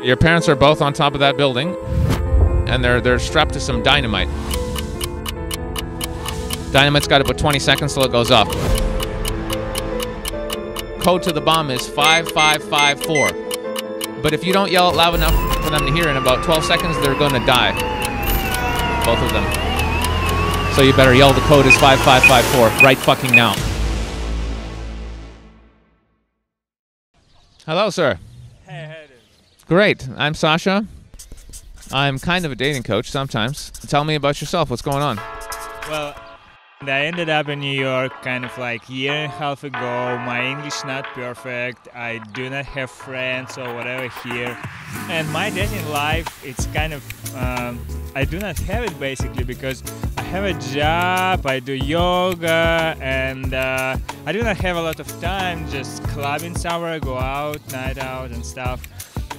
Your parents are both on top of that building, and they're strapped to some dynamite. Dynamite's got about 20 seconds till it goes off. Code to the bomb is 5554. But if you don't yell it loud enough for them to hear, in about 12 seconds, they're going to die. Both of them. So you better yell the code is 5554 right fucking now. Hello, sir. Hey. Great. I'm Sasha. I'm kind of a dating coach sometimes. Tell me about yourself. What's going on? Well, I ended up in New York kind of like a year and a half ago. My English not perfect. I do not have friends or whatever here. And my dating life, it's kind of, I do not have it basically because I have a job, I do yoga, and I do not have a lot of time just clubbing somewhere, go out, night out and stuff.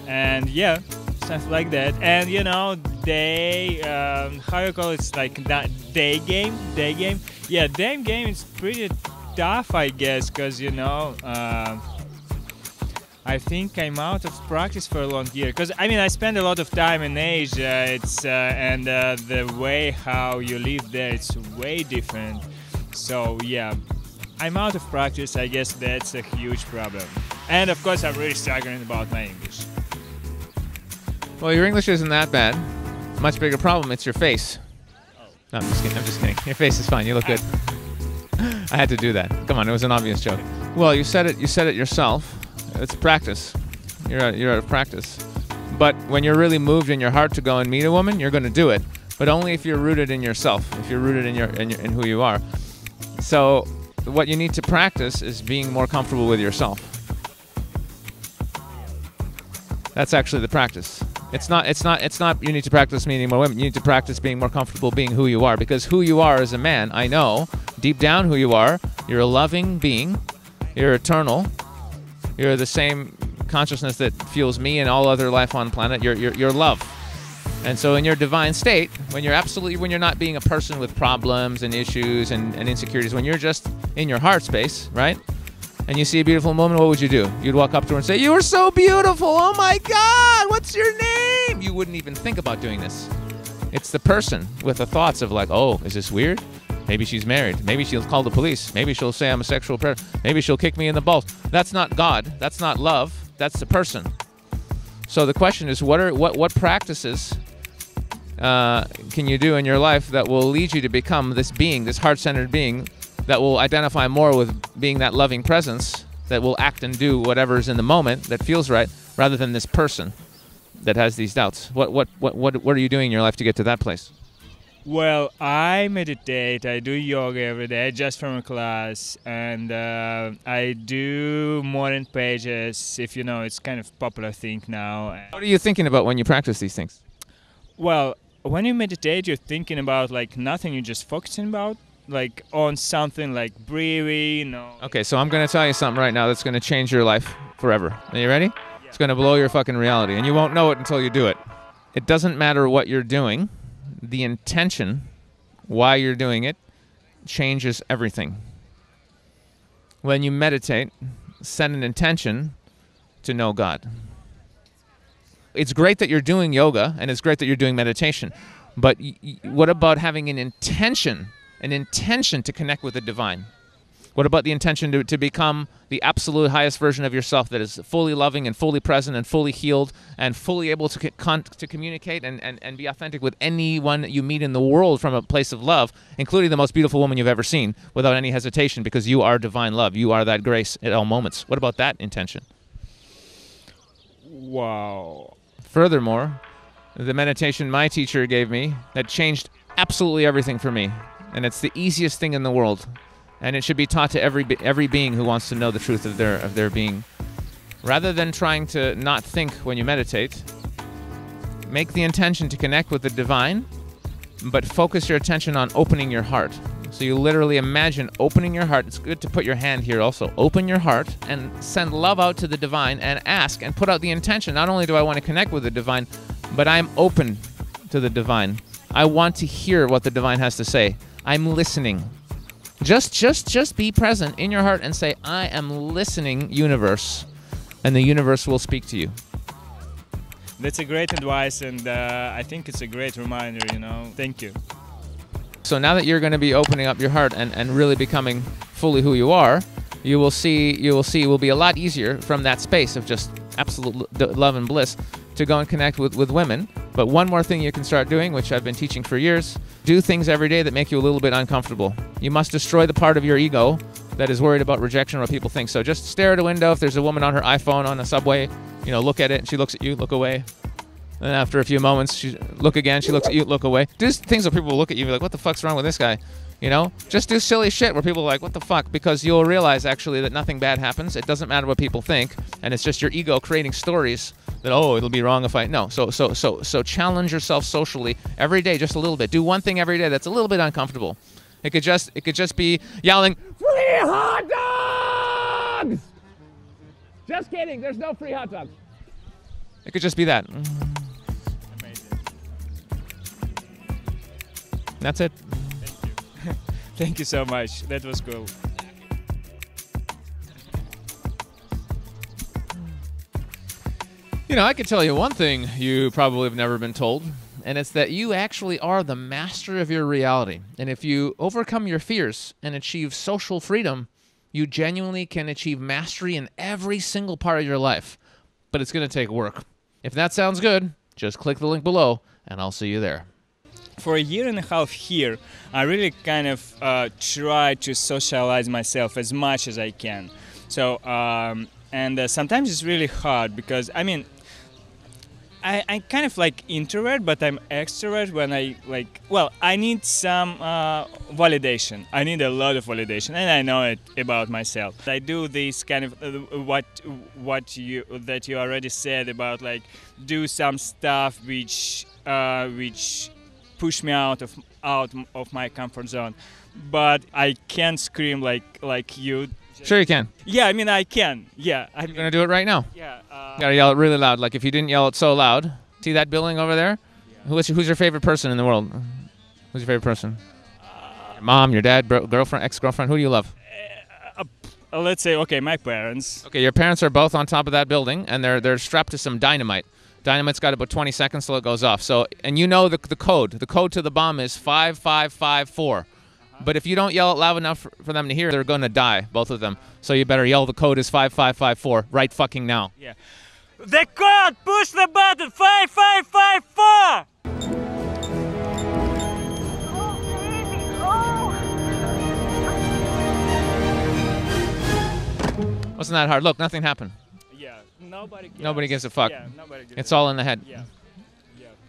And yeah, stuff like that. And you know, how you call it? It's like that day game. Yeah, day game is pretty tough, I guess, because you know, I think I'm out of practice for a long year. Because I mean, I spend a lot of time in Asia. It's and the way how you live there, it's way different. So yeah, I'm out of practice. I guess that's a huge problem. And of course, I'm really struggling about my English. Well, your English isn't that bad. Much bigger problem, it's your face. No, I'm just kidding. Your face is fine. You look good. I had to do that. Come on, it was an obvious joke. Well, you said it yourself. It's practice. You're out of practice. But when you're really moved in your heart to go and meet a woman, you're going to do it. But only if you're rooted in yourself. If you're rooted in who you are. So what you need to practice is being more comfortable with yourself. That's actually the practice. It's not you need to practice meeting more women. You need to practice being more comfortable being who you are. Because who you are as a man, I know, deep down who you are, you're a loving being. You're eternal. You're the same consciousness that fuels me and all other life on planet. You're love. And so in your divine state, when you're not being a person with problems and issues and insecurities, when you're just in your heart space, right? And you see a beautiful woman, what would you do? You'd walk up to her and say, "You are so beautiful! Oh my God! What's your name?" You wouldn't even think about doing this. It's the person with the thoughts of like, "Oh, is this weird? Maybe she's married. Maybe she'll call the police. Maybe she'll say I'm a sexual predator. Maybe she'll kick me in the balls." That's not God. That's not love. That's the person. So the question is, what practices can you do in your life that will lead you to become this being, this heart-centered being, that will identify more with being that loving presence, that will act and do whatever is in the moment that feels right, rather than this person that has these doubts? What are you doing in your life to get to that place? Well, I meditate, I do yoga every day, just from a class, and I do morning pages, if you know, it's kind of popular thing now. What are you thinking about when you practice these things? Well, when you meditate, you're thinking about like nothing, you're just focusing about like on something like breathing. Okay, so I'm going to tell you something right now that's going to change your life forever. Are you ready? Yeah. It's going to blow your fucking reality, and you won't know it until you do it. It doesn't matter what you're doing. The intention, why you're doing it, changes everything. When you meditate, set an intention to know God. It's great that you're doing yoga, and it's great that you're doing meditation, but what about having an intention to connect with the divine? What about the intention to become the absolute highest version of yourself that is fully loving and fully present and fully healed and fully able to communicate and be authentic with anyone that you meet in the world from a place of love, including the most beautiful woman you've ever seen, without any hesitation, because you are divine love. You are that grace at all moments. What about that intention? Wow. Furthermore, the meditation my teacher gave me that changed absolutely everything for me, and it's the easiest thing in the world. And it should be taught to every being who wants to know the truth of their being. Rather than trying to not think when you meditate, make the intention to connect with the divine, but focus your attention on opening your heart. So you literally imagine opening your heart. It's good to put your hand here also. Open your heart and send love out to the divine and ask and put out the intention. Not only do I want to connect with the divine, but I'm open to the divine. I want to hear what the divine has to say. I'm listening. Just be present in your heart and say, "I am listening, universe," and the universe will speak to you. That's a great advice, and I think it's a great reminder, you know. Thank you. So now that you're going to be opening up your heart and really becoming fully who you are, you will see it will be a lot easier from that space of just absolute love and bliss to go and connect with women. But one more thing you can start doing, which I've been teaching for years, do things every day that make you a little bit uncomfortable. You must destroy the part of your ego that is worried about rejection or what people think. So just stare at a window. If there's a woman on her iPhone on a subway, you know, look at it and she looks at you, look away. And after a few moments, she look again, she looks at you, look away. Do things where people will look at you and be like, what the fuck's wrong with this guy? You know, just do silly shit where people are like, what the fuck? Because you'll realize actually that nothing bad happens. It doesn't matter what people think. And it's just your ego creating stories that, oh, it'll be wrong if I, no. So challenge yourself socially every day, just a little bit. Do one thing every day that's a little bit uncomfortable. It could just be yelling, free hot dogs! Just kidding, there's no free hot dogs. It could just be that. Amazing. That's it. Thank you. Thank you so much. That was cool. You know, I could tell you one thing you probably have never been told, and it's that you actually are the master of your reality. And if you overcome your fears and achieve social freedom, you genuinely can achieve mastery in every single part of your life. But it's going to take work. If that sounds good, just click the link below, and I'll see you there. For a year and a half here, I really kind of try to socialize myself as much as I can. So, sometimes it's really hard because, I mean, I'm kind of like introvert, but I'm extrovert when I like, well, I need some validation. I need a lot of validation, and I know it about myself. I do this kind of that you already said about like do some stuff which push me out of my comfort zone, but I can't scream like you. Sure you can. Yeah, I mean I can. Yeah, I'm gonna do it right now. Yeah. You gotta yell it really loud. Like if you didn't yell it so loud. See that building over there? Yeah. Who's your favorite person in the world? Who's your favorite person? Your mom, your dad, girlfriend, ex-girlfriend. Who do you love? Let's say, okay, my parents. Okay, your parents are both on top of that building, and they're strapped to some dynamite. Dynamite's got about 20 seconds till it goes off. So, and you know the code. The code to the bomb is 5554. But if you don't yell it loud enough for them to hear, they're going to die, both of them. So you better yell the code is 5554 right fucking now. Yeah. The code! Push the button! 5554! Oh, baby! Oh! Wasn't that hard? Look, nothing happened. Yeah, nobody cares. Nobody gives a fuck. Yeah, nobody gives it's all in the head. Yeah.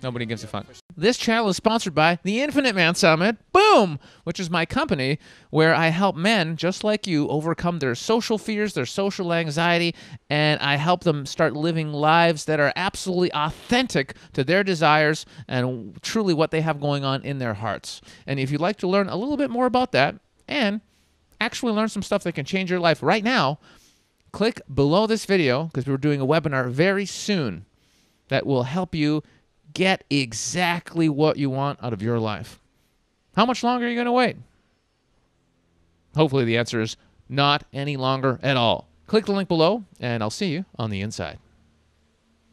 Nobody gives a fuck. This channel is sponsored by the Infinite Man Summit, boom, which is my company where I help men just like you overcome their social fears, their social anxiety, and I help them start living lives that are absolutely authentic to their desires and truly what they have going on in their hearts. And if you'd like to learn a little bit more about that and actually learn some stuff that can change your life right now, click below this video because we're doing a webinar very soon that will help you get exactly what you want out of your life. How much longer are you going to wait? Hopefully the answer is not any longer at all. Click the link below, and I'll see you on the inside.